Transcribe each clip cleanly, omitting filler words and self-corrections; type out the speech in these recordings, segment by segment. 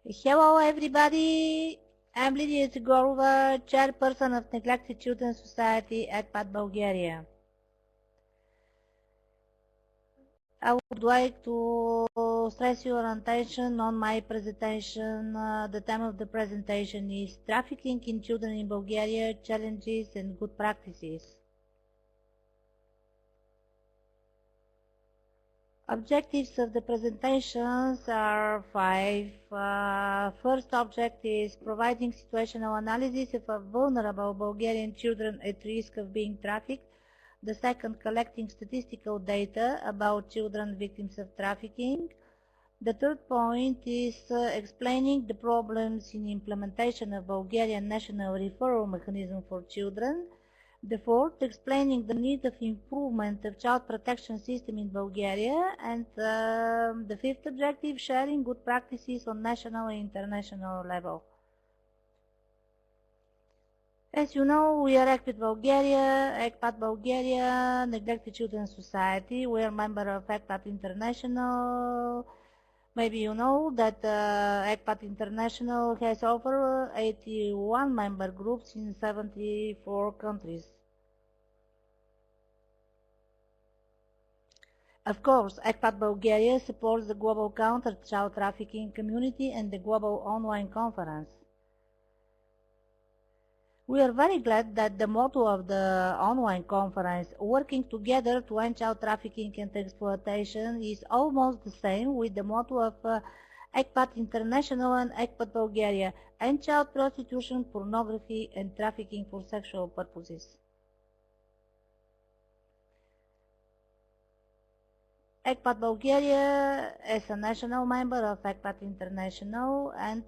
Hello everybody, I'm Lydia Zagorova, chairperson of Neglected Children Society at ECPAT Bulgaria. I would like to stress your attention on my presentation. The theme of the presentation is Trafficking in Children in Bulgaria, Challenges and Good Practices. Objectives of the presentations are 5. First object is providing situational analysis of vulnerable Bulgarian children at risk of being trafficked. The second, collecting statistical data about children victims of trafficking. The third point is explaining the problems in implementation of Bulgarian national referral mechanism for children. The fourth, explaining the need of improvement of child protection system in Bulgaria. And the fifth objective, sharing good practices on national and international level. As you know, we are ECPAT Bulgaria, Neglected Children Society. We are member of ECPAT International. Maybe you know that ECPAT International has over 81 member groups in 74 countries. Of course, ECPAT Bulgaria supports the global counter-child trafficking community and the global online conference. We are very glad that the motto of the online conference, working together to end child trafficking and exploitation, is almost the same with the motto of ECPAT International and ECPAT Bulgaria, end child prostitution, pornography and trafficking for sexual purposes. ECPAT Bulgaria is a national member of ECPAT International, and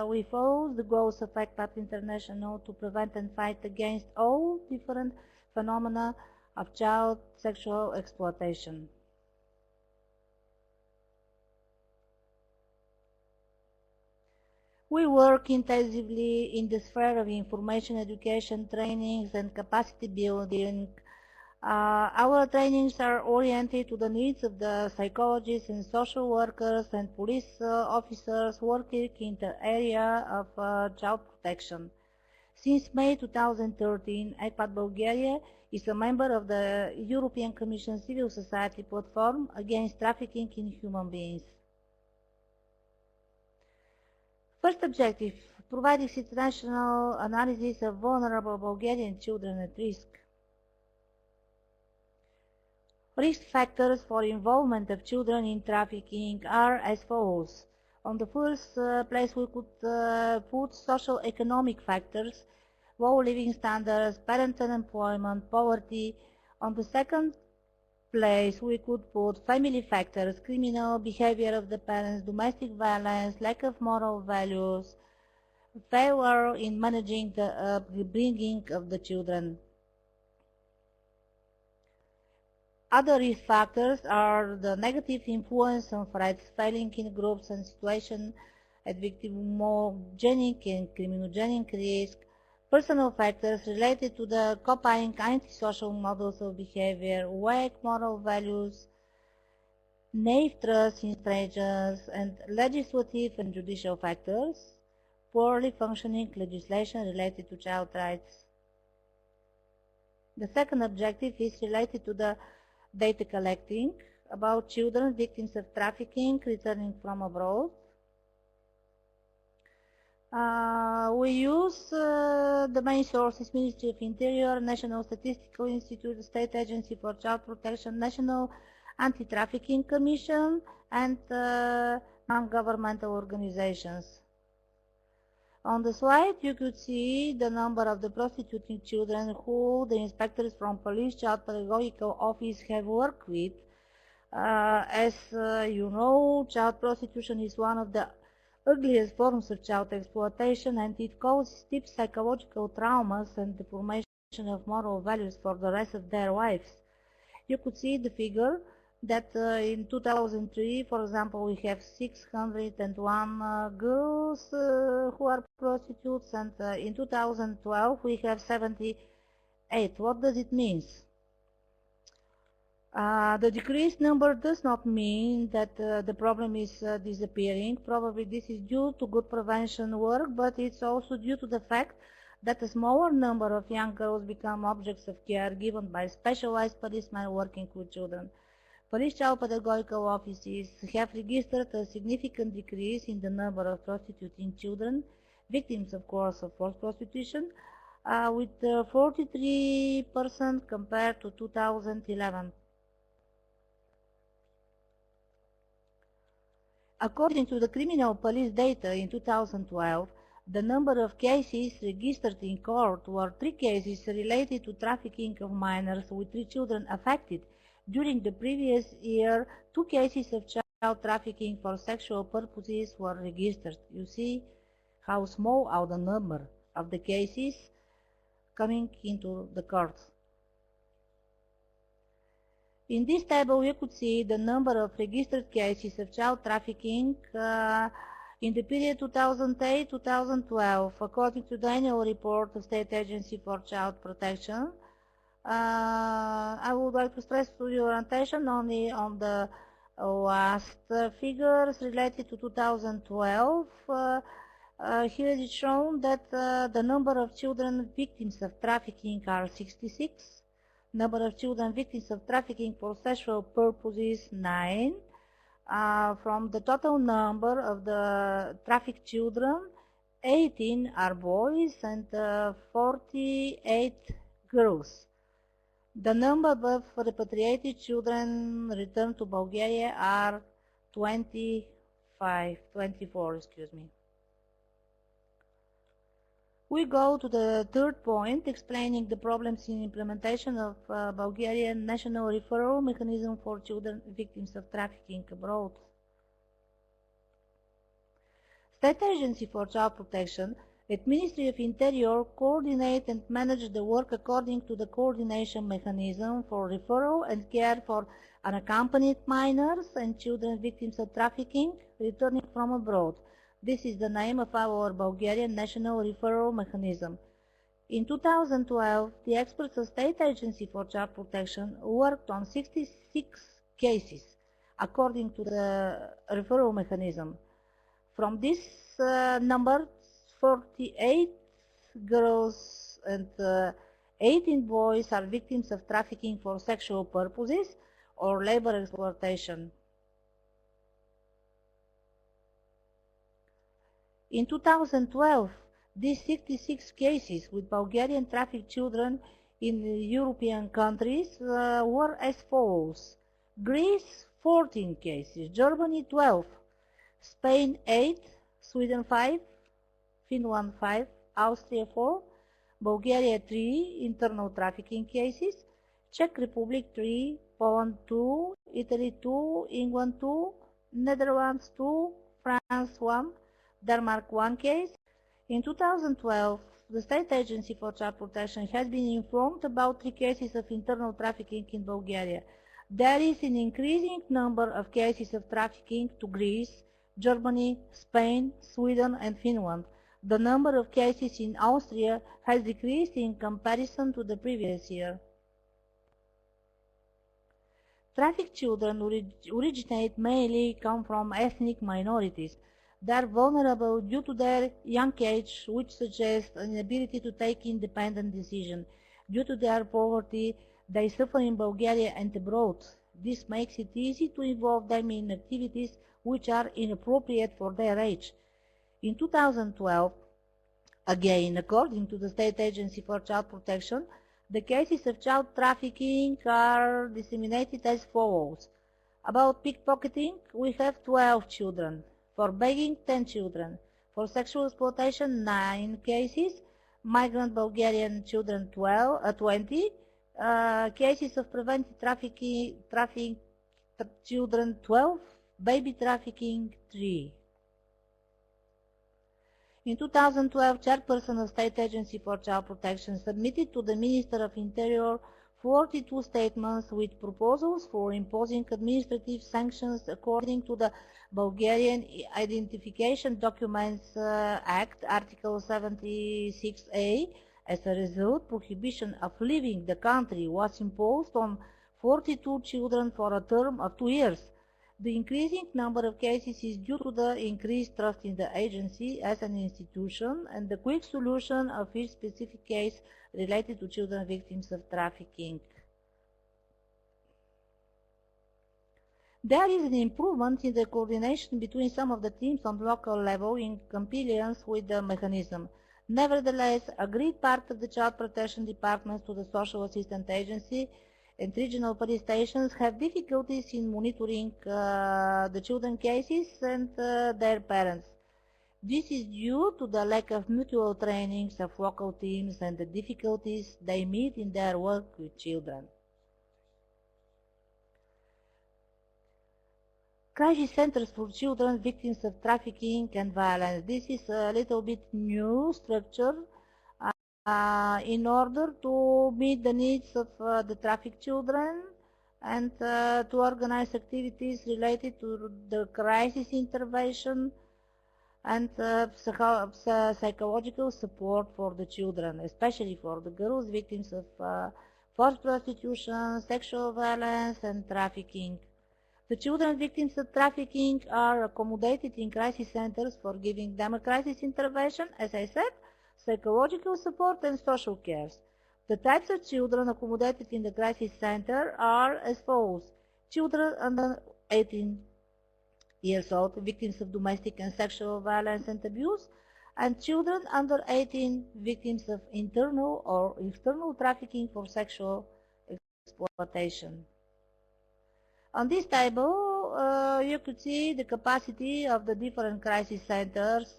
we follow the goals of ECPAT International to prevent and fight against all different phenomena of child sexual exploitation. We work intensively in the sphere of information education, trainings and capacity building. Our trainings are oriented to the needs of the psychologists and social workers and police officers working in the area of child protection. Since May 2013, ECPAT Bulgaria is a member of the European Commission Civil Society Platform Against Trafficking in Human Beings. First objective, providing situational analysis of vulnerable Bulgarian children at risk. Risk factors for involvement of children in trafficking are as follows. On the first place, we could put social-economic factors, low living standards, parent unemployment, poverty. On the second place, we could put family factors, criminal behavior of the parents, domestic violence, lack of moral values, failure in managing the upbringing of the children. Other risk factors are the negative influence on threats, failing in groups and situations at victimogenic and criminogenic risk, personal factors related to the copying antisocial models of behavior, weak moral values, naive trust in strangers, and legislative and judicial factors, poorly functioning legislation related to child rights. The second objective is related to the data collecting about children victims of trafficking returning from abroad. We use the main sources: Ministry of Interior, National Statistical Institute, State Agency for Child Protection, National Anti-Trafficking Commission, and non-governmental organizations. On the slide, you could see the number of the prostituting children who the inspectors from Police Child Pedagogical Office have worked with. As you know, child prostitution is one of the ugliest forms of child exploitation, and it causes deep psychological traumas and the formation of moral values for the rest of their lives. You could see the figure that in 2003, for example, we have 601 girls who are prostitutes, and in 2012 we have 78. What does it mean? The decreased number does not mean that the problem is disappearing. Probably this is due to good prevention work, but it's also due to the fact that a smaller number of young girls become objects of care given by specialized policemen working with children. Police Child Pedagogical offices have registered a significant decrease in the number of prostituting children, victims, of course, of forced prostitution, with 43% compared to 2011. According to the criminal police data in 2012, the number of cases registered in court were 3 cases related to trafficking of minors with 3 children affected. During the previous year, 2 cases of child trafficking for sexual purposes were registered. You see how small are the number of the cases coming into the courts. In this table, you could see the number of registered cases of child trafficking in the period 2008-2012, according to the annual report of State Agency for Child Protection. I would like to stress to your attention only on the last figures related to 2012. Here it is shown that the number of children victims of trafficking are 66. Number of children victims of trafficking for sexual purposes 9. From the total number of the trafficked children, 18 are boys and 48 girls. The number of repatriated children returned to Bulgaria are 24, excuse me. We go to the third point, explaining the problems in implementation of Bulgarian national referral mechanism for children victims of trafficking abroad. State Agency for Child Protection at Ministry of Interior coordinate and manage the work according to the coordination mechanism for referral and care for unaccompanied minors and children victims of trafficking returning from abroad. This is the name of our Bulgarian national referral mechanism. In 2012, the experts of State Agency for Child Protection worked on 66 cases according to the referral mechanism. From this number, 48 girls and 18 boys are victims of trafficking for sexual purposes or labor exploitation. In 2012, these 66 cases with Bulgarian trafficked children in European countries were as follows: Greece 14 cases, Germany 12, Spain 8, Sweden 5, Finland 5, Austria 4, Bulgaria 3 internal trafficking cases, Czech Republic 3, Poland 2, Italy 2, England 2, Netherlands 2, France 1, Denmark 1 case. In 2012, the State Agency for Child Protection has been informed about 3 cases of internal trafficking in Bulgaria. There is an increasing number of cases of trafficking to Greece, Germany, Spain, Sweden and Finland. The number of cases in Austria has decreased in comparison to the previous year. Trafficked children originate mainly come from ethnic minorities. They are vulnerable due to their young age, which suggests an inability to take independent decisions. Due to their poverty, they suffer in Bulgaria and abroad. This makes it easy to involve them in activities which are inappropriate for their age. In 2012, again, according to the State Agency for Child Protection, the cases of child trafficking are disseminated as follows. About pickpocketing, we have 12 children. For begging, 10 children. For sexual exploitation, 9 cases. Migrant Bulgarian children, 20. Cases of preventive trafficking children, 12. Baby trafficking, 3. In 2012, Chairperson of State Agency for Child Protection submitted to the Minister of Interior 42 statements with proposals for imposing administrative sanctions according to the Bulgarian Identification Documents Act, Article 76A. As a result, prohibition of leaving the country was imposed on 42 children for a term of 2 years. The increasing number of cases is due to the increased trust in the agency as an institution and the quick solution of each specific case related to children victims of trafficking. There is an improvement in the coordination between some of the teams on local level in compliance with the mechanism. Nevertheless, a great part of the child protection departments to the social assistance agency and regional police stations have difficulties in monitoring the children cases and their parents. This is due to the lack of mutual trainings of local teams and the difficulties they meet in their work with children. Crisis centers for children victims of trafficking and violence. This is a little bit new structure in order to meet the needs of the trafficked children and to organize activities related to the crisis intervention and psychological support for the children, especially for the girls victims of forced prostitution, sexual violence and trafficking. The children victims of trafficking are accommodated in crisis centers for giving them a crisis intervention, as I said, psychological support and social care. The types of children accommodated in the crisis center are as follows. Children under 18 years old, victims of domestic and sexual violence and abuse, and children under 18, victims of internal or external trafficking for sexual exploitation. On this table, you could see the capacity of the different crisis centers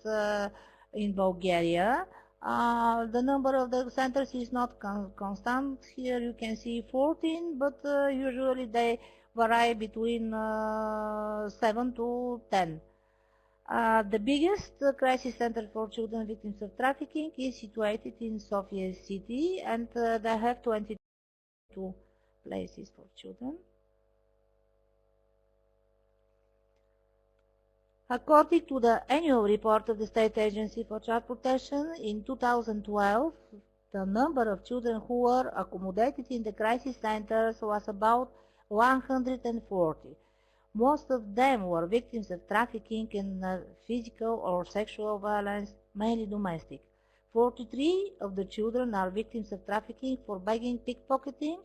in Bulgaria. The number of the centers is not constant. Here you can see 14, but usually they vary between 7 to 10. The biggest crisis center for children victims of trafficking is situated in Sofia city, and they have 22 places for children. According to the annual report of the State Agency for Child Protection, in 2012, the number of children who were accommodated in the crisis centers was about 140. Most of them were victims of trafficking and physical or sexual violence, mainly domestic. 43 of the children are victims of trafficking for begging, pickpocketing,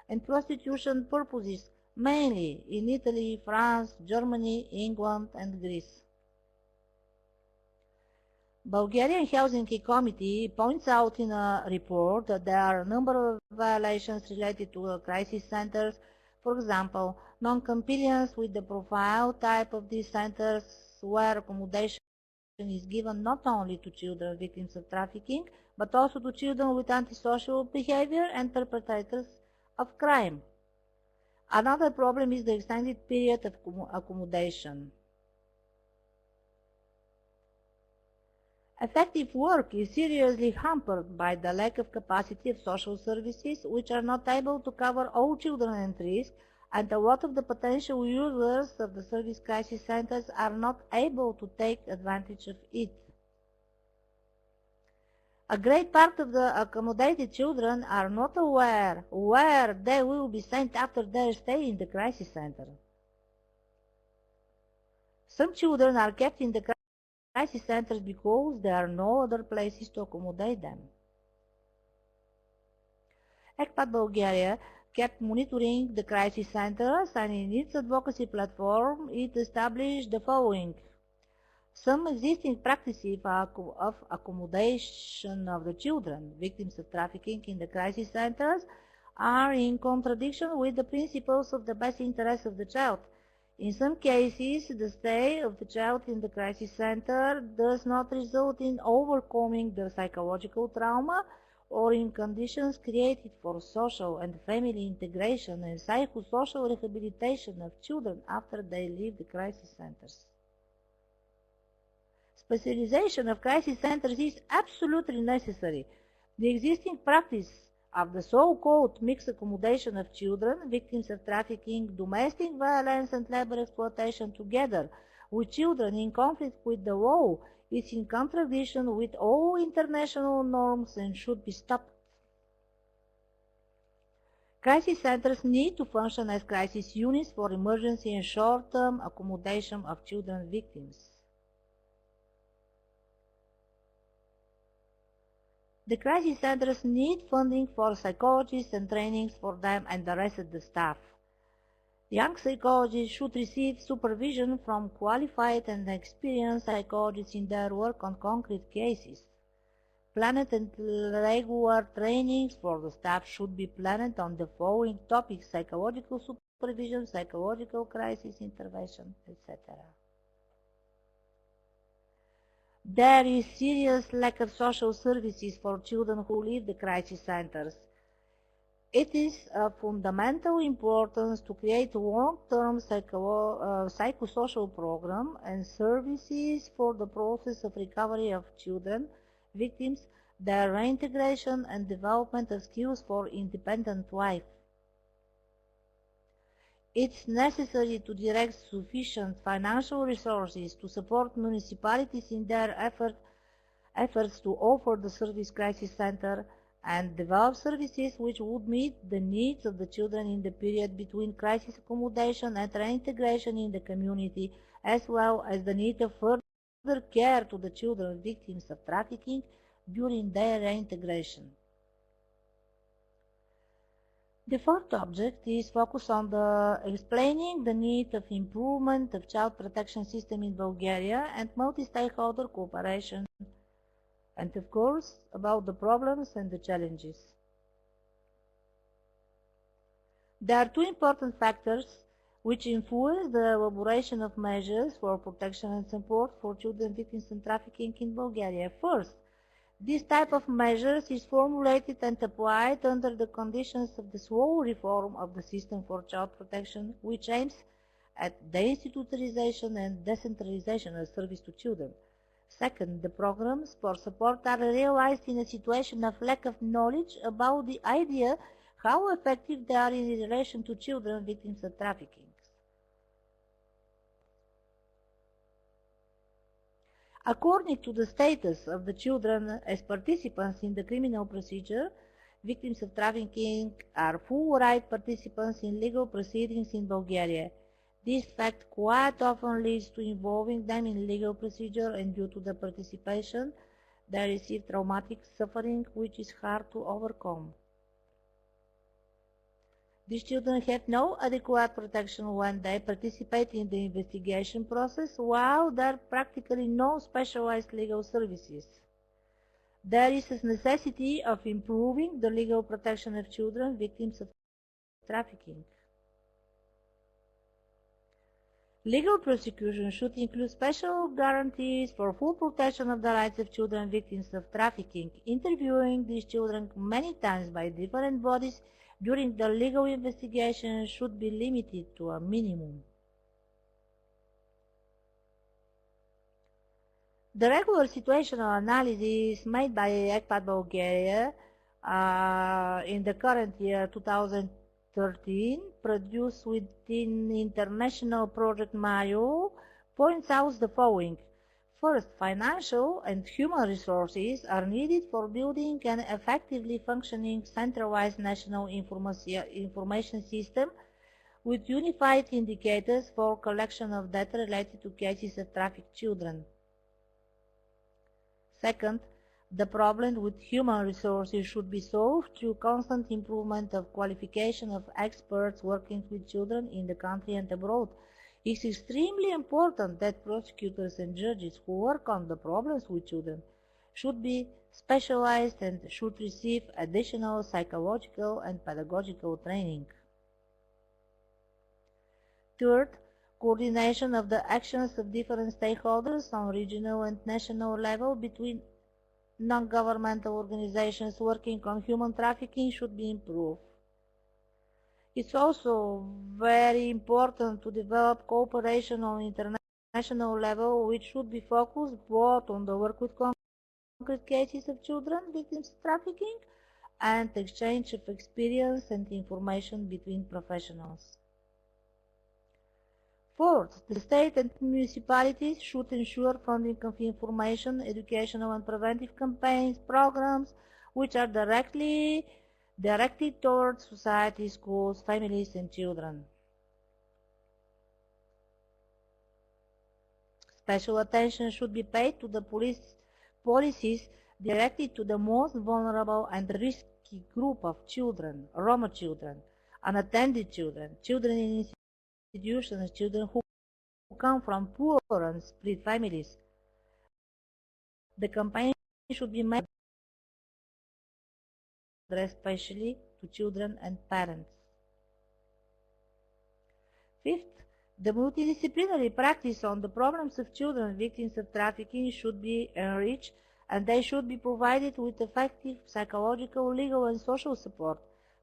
and prostitution purposes, mainly in Italy, France, Germany, England, and Greece. Bulgarian Housing Committee points out in a report that there are a number of violations related to crisis centers. For example, non-compliance with the profile type of these centers, where accommodation is given not only to children victims of trafficking, but also to children with antisocial behavior and perpetrators of crime. Another problem is the extended period of accommodation. Effective work is seriously hampered by the lack of capacity of social services, which are not able to cover all children at risk, and a lot of the potential users of the service crisis centers are not able to take advantage of it. A great part of the accommodated children are not aware where they will be sent after their stay in the crisis center. Some children are kept in the crisis centers because there are no other places to accommodate them. ECPAT Bulgaria kept monitoring the crisis centers, and in its advocacy platform it established the following. Some existing practices of accommodation of the children victims of trafficking in the crisis centers are in contradiction with the principles of the best interest of the child. In some cases, the stay of the child in the crisis center does not result in overcoming the psychological trauma or in conditions created for social and family integration and psychosocial rehabilitation of children after they leave the crisis centers. Specialization of crisis centers is absolutely necessary. The existing practice of the so-called mixed accommodation of children victims of trafficking, domestic violence and labor exploitation together with children in conflict with the law is in contradiction with all international norms and should be stopped. Crisis centers need to function as crisis units for emergency and short-term accommodation of children victims. The crisis centers need funding for psychologists and trainings for them and the rest of the staff. Young psychologists should receive supervision from qualified and experienced psychologists in their work on concrete cases. Planned and regular trainings for the staff should be planned on the following topics: psychological supervision, psychological crisis intervention, etc. There is serious lack of social services for children who leave the crisis centers. It is of fundamental importance to create a long-term psychosocial program and services for the process of recovery of children victims, their reintegration and development of skills for independent life. It's necessary to direct sufficient financial resources to support municipalities in their efforts to offer the service crisis center and develop services which would meet the needs of the children in the period between crisis accommodation and reintegration in the community, as well as the need of further care to the children victims of trafficking during their reintegration. The fourth object is focused on explaining the need of improvement of child protection system in Bulgaria and multi-stakeholder cooperation, and of course about the problems and the challenges. There are two important factors which influence the elaboration of measures for protection and support for children victims of trafficking in Bulgaria. First, this type of measures is formulated and applied under the conditions of the slow reform of the system for child protection, which aims at deinstitutionalization and decentralization of service to children. Second, the programs for support are realized in a situation of lack of knowledge about the idea how effective they are in relation to children victims of trafficking. According to the status of the children as participants in the criminal procedure, victims of trafficking are full right participants in legal proceedings in Bulgaria. This fact quite often leads to involving them in legal procedure, and due to the participation, they receive traumatic suffering which is hard to overcome. These children have no adequate protection when they participate in the investigation process, while there are practically no specialized legal services. There is a necessity of improving the legal protection of children victims of trafficking. Legal prosecution should include special guarantees for full protection of the rights of children victims of trafficking. Interviewing these children many times by different bodies during the legal investigation should be limited to a minimum. The regular situational analysis made by ECPAT Bulgaria in the current year 2013, produced within International Project Manual, points out the following. First, financial and human resources are needed for building an effectively functioning centralized national information system with unified indicators for collection of data related to cases of trafficked children. Second, the problem with human resources should be solved through constant improvement of qualification of experts working with children in the country and abroad. It's extremely important that prosecutors and judges who work on the problems with children should be specialized and should receive additional psychological and pedagogical training. Third, coordination of the actions of different stakeholders on regional and national level between non-governmental organizations working on human trafficking should be improved. It's also very important to develop cooperation on international level, which should be focused both on the work with concrete cases of children victims of trafficking and exchange of experience and information between professionals. Fourth, the state and municipalities should ensure funding of information, educational and preventive campaigns, programs which are directly directed towards society, schools, families, and children. Special attention should be paid to the policies directed to the most vulnerable and risky group of children, Roma children, unattended children, children in institutions, children who come from poor and split families. The campaign should be made especially to children and parents. Fifth, the multidisciplinary practice on the problems of children victims of trafficking should be enriched, and they should be provided with effective psychological, legal, and social support.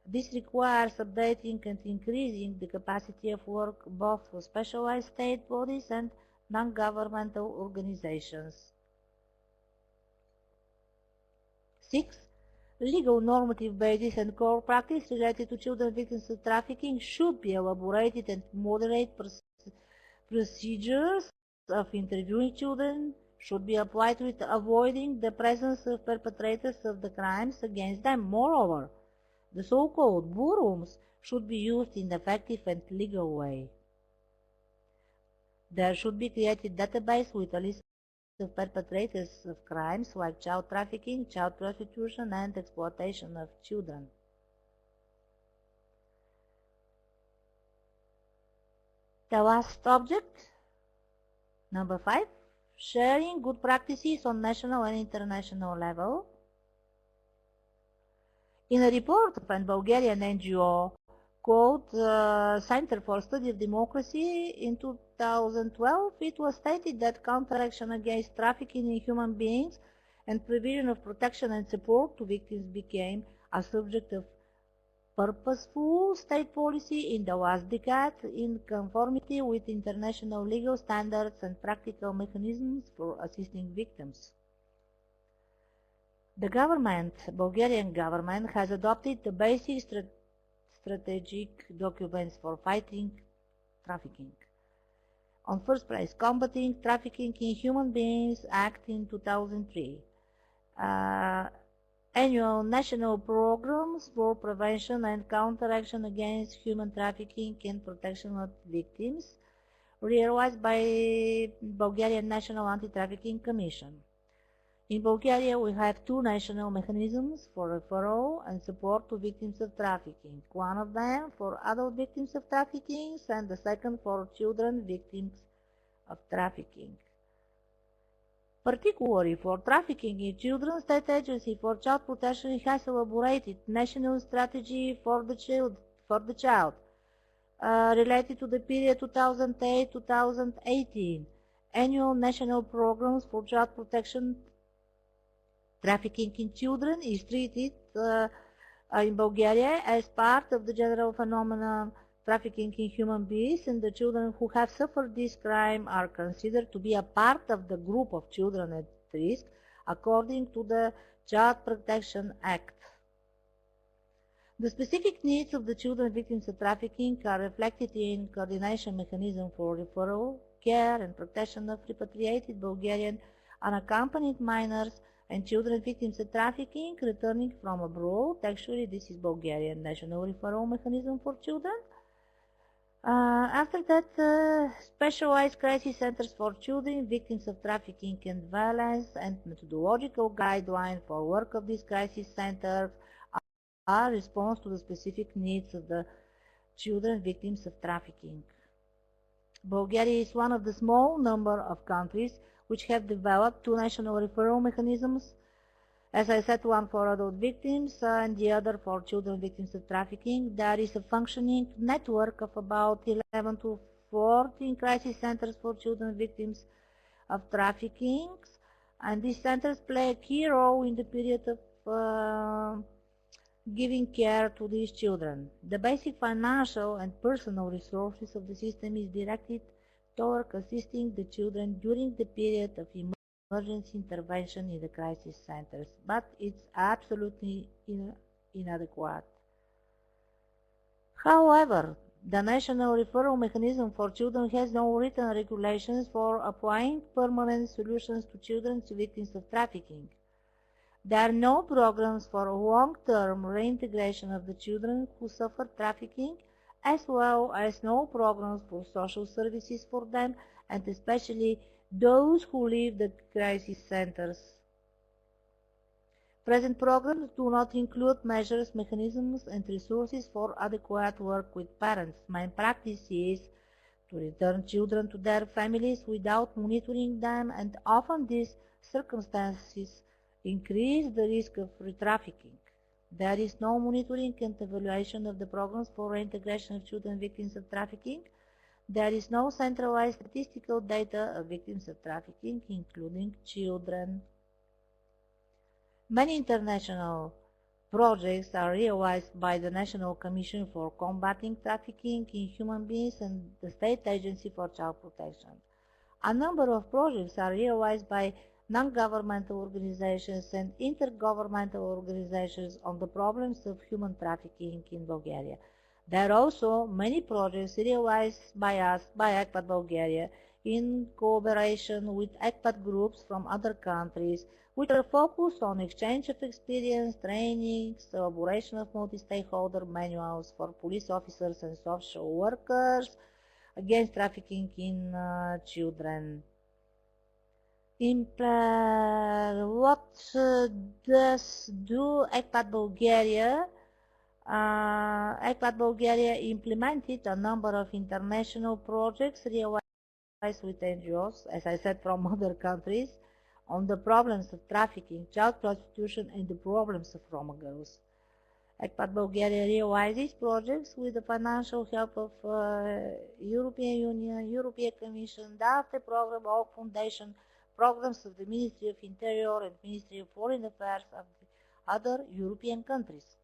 This requires updating and increasing the capacity of work both for specialized state bodies and non-governmental organizations. 6. Legal normative basis and core practice related to children victims of trafficking should be elaborated, and moderate procedures of interviewing children should be applied with avoiding the presence of perpetrators of the crimes against them. Moreover, the so-called blue rooms should be used in an effective and legal way. There should be created database with a list of perpetrators of crimes like child trafficking, child prostitution, and exploitation of children. The last object, number 5, sharing good practices on national and international level. In a report of a Bulgarian NGO called Center for Study of Democracy in 2012, it was stated that counteraction against trafficking in human beings and provision of protection and support to victims became a subject of purposeful state policy in the last decade in conformity with international legal standards and practical mechanisms for assisting victims. The Bulgarian government, has adopted the basic strategic documents for fighting trafficking. On first place, Combating Trafficking in Human Beings Act in 2003. Annual national programs for prevention and counteraction against human trafficking and protection of victims, realized by Bulgarian National Anti-Trafficking Commission. In Bulgaria, we have 2 national mechanisms for referral and support to victims of trafficking. One of them for adult victims of trafficking, and the second for children victims of trafficking. Particularly for trafficking in children, State Agency for Child Protection has elaborated national strategy for the child related to the period 2008-2018. Annual national programs for child protection. Trafficking in children is treated in Bulgaria as part of the general phenomenon trafficking in human beings, and the children who have suffered this crime are considered to be a part of the group of children at risk according to the Child Protection Act. The specific needs of the children victims of trafficking are reflected in coordination mechanism for referral, care, and protection of repatriated Bulgarian unaccompanied minors and children victims of trafficking returning from abroad. Actually, this is Bulgarian National Referral Mechanism for Children. After that, specialized crisis centers for children victims of trafficking and violence and methodological guidelines for work of these crisis centers are response to the specific needs of the children victims of trafficking. Bulgaria is one of the small number of countries which have developed 2 national referral mechanisms. As I said, one for adult victims and the other for children victims of trafficking. There is a functioning network of about 11 to 14 crisis centers for children victims of trafficking, and these centers play a key role in the period of giving care to these children. The basic financial and personal resources of the system is directed toward assisting the children during the period of emergency intervention in the crisis centers, but it's absolutely inadequate. However, the National Referral Mechanism for Children has no written regulations for applying permanent solutions to children victims of trafficking. There are no programs for long-term reintegration of the children who suffer trafficking, as well as no programs for social services for them, and especially those who leave the crisis centers. Present programs do not include measures, mechanisms, and resources for adequate work with parents. Main practice is to return children to their families without monitoring them, and often these circumstances increase the risk of re-trafficking. There is no monitoring and evaluation of the programs for reintegration of children victims of trafficking. There is no centralized statistical data of victims of trafficking, including children. Many international projects are realized by the National Commission for Combating Trafficking in Human Beings and the State Agency for Child Protection. A number of projects are realized by non-governmental organizations and intergovernmental organizations on the problems of human trafficking in Bulgaria. There are also many projects realized by us, by ECPAT Bulgaria, in cooperation with ECPAT groups from other countries, which are focused on exchange of experience, trainings, elaboration of multi-stakeholder manuals for police officers and social workers against trafficking in children. What does do ECPAT Bulgaria? ECPAT Bulgaria implemented a number of international projects realized with NGOs, as I said, from other countries, on the problems of trafficking, child prostitution, and the problems of Roma girls. ECPAT Bulgaria realizes projects with the financial help of European Union, European Commission, DAFTE program, Oak Foundation, programs of the Ministry of Interior and Ministry of Foreign Affairs of the other European countries.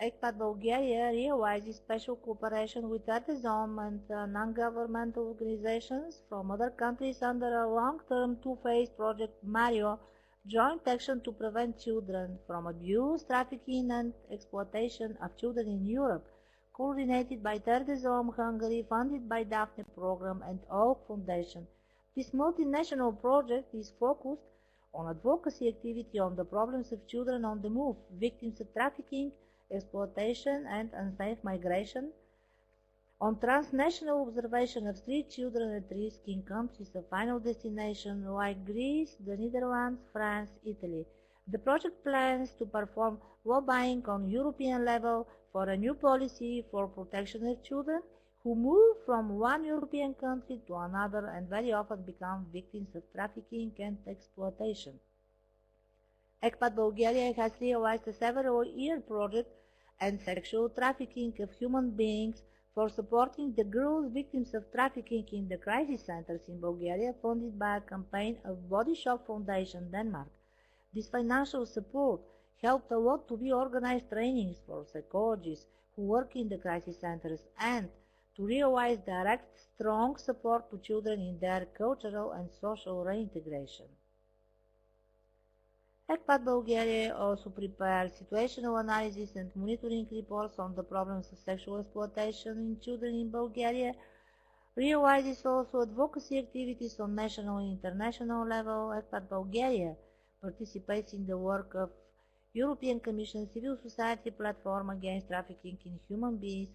ECPAT Bulgaria realizes special cooperation with artisan and non-governmental organizations from other countries under a long-term two-phase project MARIO, Joint Action to Prevent Children from Abuse, Trafficking and Exploitation of Children in Europe, coordinated by Terdesom Hungary, funded by Daphne Program and Oak Foundation. This multinational project is focused on advocacy activity on the problems of children on the move, victims of trafficking, exploitation and unsafe migration, on transnational observation of street children at risk in countries of final destination like Greece, the Netherlands, France, Italy. The project plans to perform lobbying on European level for a new policy for protection of children who move from one European country to another and very often become victims of trafficking and exploitation. ECPAT Bulgaria has realized a several-year project and sexual trafficking of human beings for supporting the girls victims of trafficking in the crisis centers in Bulgaria, funded by a campaign of Body Shop Foundation, Denmark. This financial support helped a lot to be organized trainings for psychologists who work in the crisis centers and to realize direct, strong support to children in their cultural and social reintegration. ECPAT Bulgaria also prepares situational analysis and monitoring reports on the problems of sexual exploitation in children in Bulgaria, realizes also advocacy activities on national and international level. ECPAT Bulgaria participates in the work of European Commission Civil Society Platform Against Trafficking in Human Beings,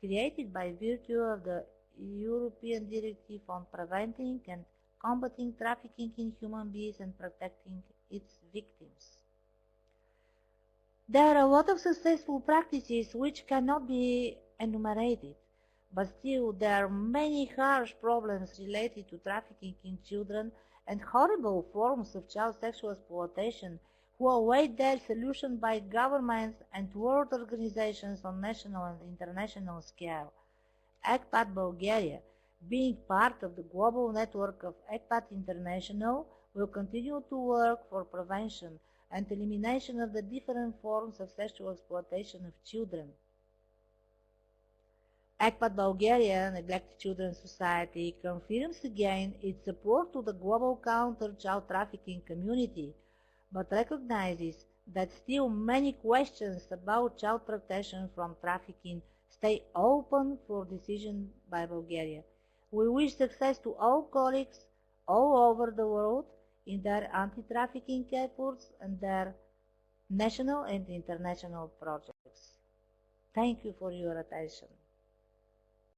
created by virtue of the European Directive on Preventing and Combating Trafficking in Human Beings and Protecting its victims. There are a lot of successful practices which cannot be enumerated, but still there are many harsh problems related to trafficking in children and horrible forms of child sexual exploitation who await their solution by governments and world organizations on national and international scale. ECPAT Bulgaria, being part of the global network of ECPAT International, will continue to work for prevention and elimination of the different forms of sexual exploitation of children. ECPAT Bulgaria Neglected Children Society confirms again its support to the global counter-child trafficking community, but recognizes that still many questions about child protection from trafficking stay open for decision by Bulgaria. We wish success to all colleagues all over the world in their anti-trafficking efforts and their national and international projects. Thank you for your attention.